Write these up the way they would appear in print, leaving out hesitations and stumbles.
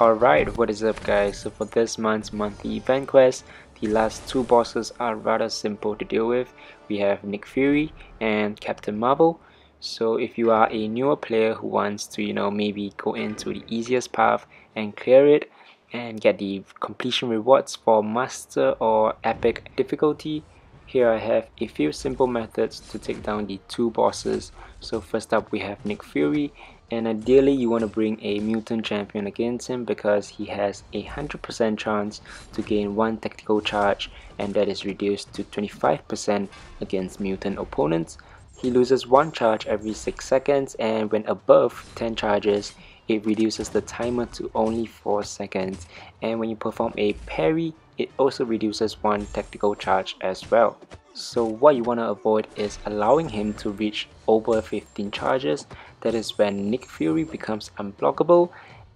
Alright, what is up guys? So for this month's monthly event quest, the last two bosses are rather simple to deal with. We have Nick Fury and Captain Marvel. So if you are a newer player who wants to, maybe go into the easiest path and clear it and get the completion rewards for master or epic difficulty, here I have a few simple methods to take down the two bosses. So first up we have Nick Fury, and ideally you want to bring a mutant champion against him because he has a 100% chance to gain one tactical charge, and that is reduced to 25% against mutant opponents. He loses one charge every 6 seconds, and when above 10 charges it reduces the timer to only 4 seconds, and when you perform a parry it also reduces one tactical charge as well. So what you want to avoid is allowing him to reach over 15 charges. That is when Nick Fury becomes unblockable,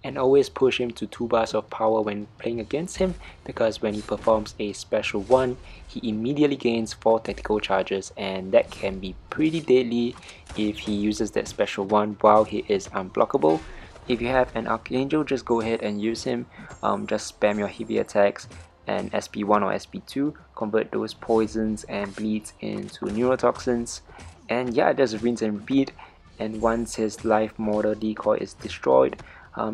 and always push him to 2 bars of power when playing against him, because when he performs a special 1 he immediately gains 4 tactical charges, and that can be pretty deadly if he uses that special 1 while he is unblockable. If you have an Archangel, just go ahead and use him. Just spam your heavy attacks and SP1 or SP2, convert those poisons and bleeds into neurotoxins, and yeah, just rinse and repeat. And once his life mortar decoy is destroyed,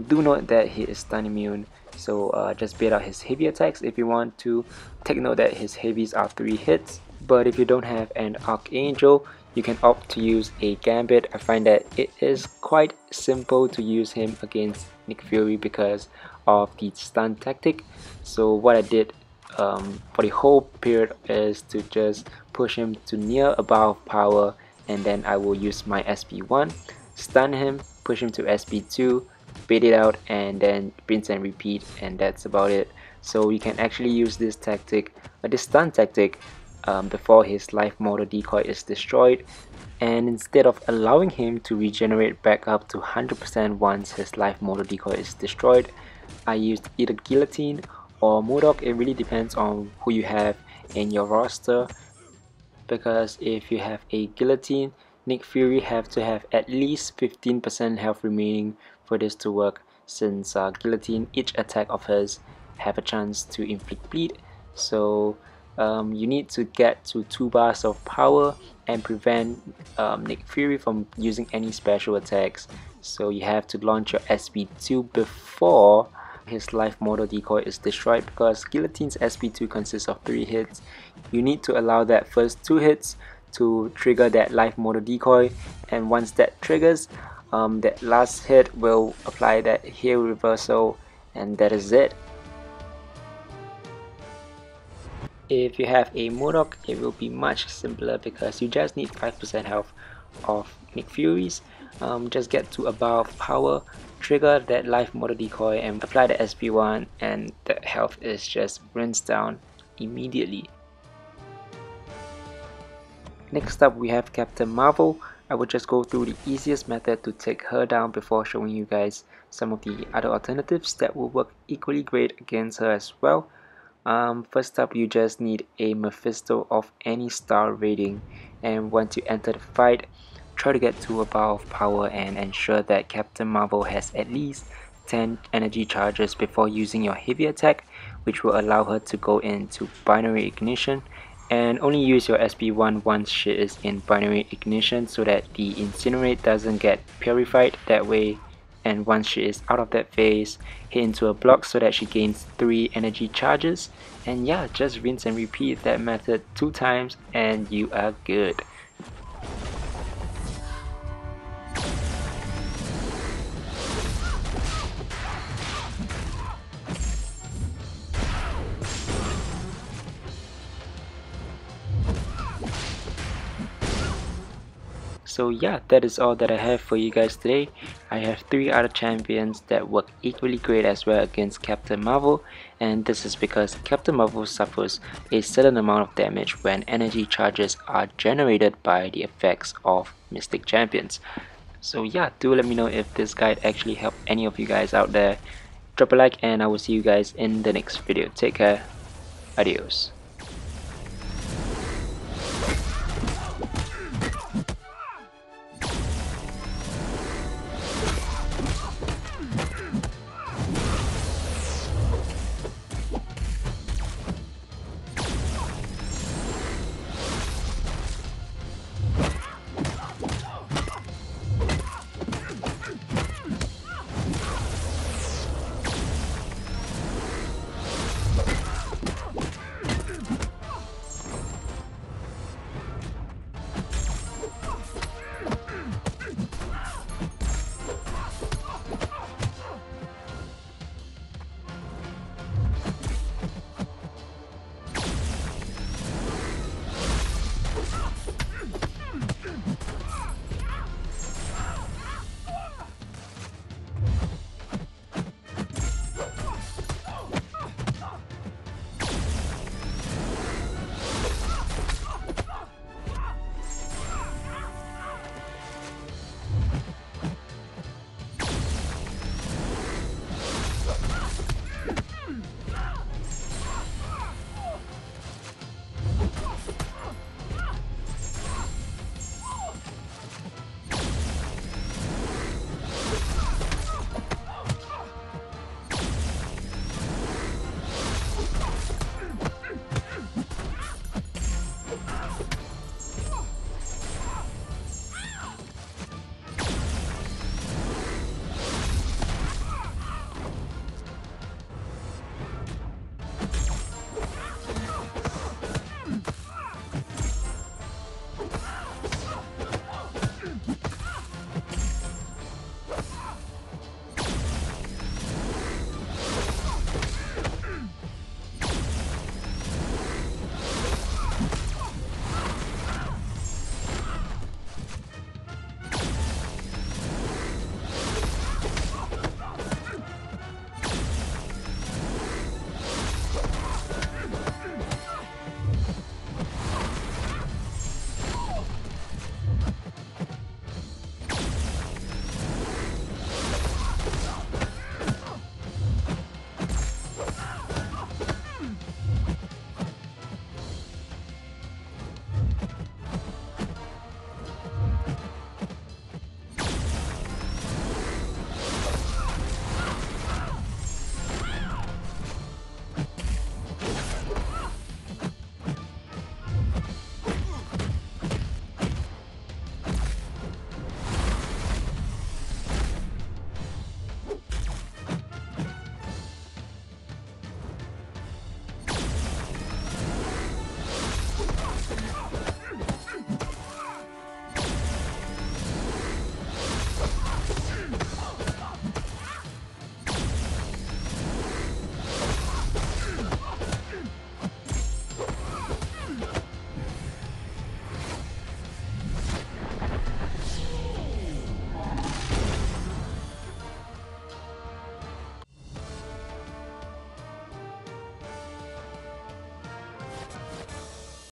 do note that he is stun immune, so just bait out his heavy attacks if you want to. Take note that his heavies are 3 hits, but if you don't have an Archangel, you can opt to use a Gambit. I find that it is quite simple to use him against Nick Fury because of the stun tactic. So what I did for the whole period is to just push him to near above power, and then I will use my SP1, stun him, push him to SP2, bait it out, and then rinse and repeat, and that's about it. So you can actually use this tactic, this stun tactic, before his life mortar decoy is destroyed, and instead of allowing him to regenerate back up to 100% once his life mortar decoy is destroyed, I used either Guillotine or Modok. It really depends on who you have in your roster, because if you have a Guillotine, Nick Fury have to have at least 15% health remaining for this to work, since Guillotine, each attack of hers have a chance to inflict bleed. So you need to get to 2 bars of power and prevent Nick Fury from using any special attacks. So you have to launch your SP2 before his life mortar decoy is destroyed, because Guillotine's SP2 consists of 3 hits. You need to allow that first 2 hits to trigger that life mortar decoy, and once that triggers, that last hit will apply that heal reversal, and that is it. If you have a Modok, it will be much simpler because you just need 5% health of Nick Fury's. Just get to above power, trigger that life mortar decoy, and apply the SP1, and the health is just rinsed down immediately. Next up we have Captain Marvel. I will just go through the easiest method to take her down before showing you guys some of the other alternatives that will work equally great against her as well. First up, you just need a Mephisto of any star rating, and once you enter the fight, try to get to above power and ensure that Captain Marvel has at least 10 energy charges before using your heavy attack, which will allow her to go into binary ignition, and only use your SP1 once she is in binary ignition so that the incinerate doesn't get purified that way. And once she is out of that phase, hit into a block so that she gains 3 energy charges, and yeah, just rinse and repeat that method 2 times and you are good. So yeah, that is all that I have for you guys today. I have 3 other champions that work equally great as well against Captain Marvel, and this is because Captain Marvel suffers a certain amount of damage when energy charges are generated by the effects of Mystic champions. So yeah, do let me know if this guide actually helped any of you guys out there. Drop a like, and I will see you guys in the next video. Take care. Adios.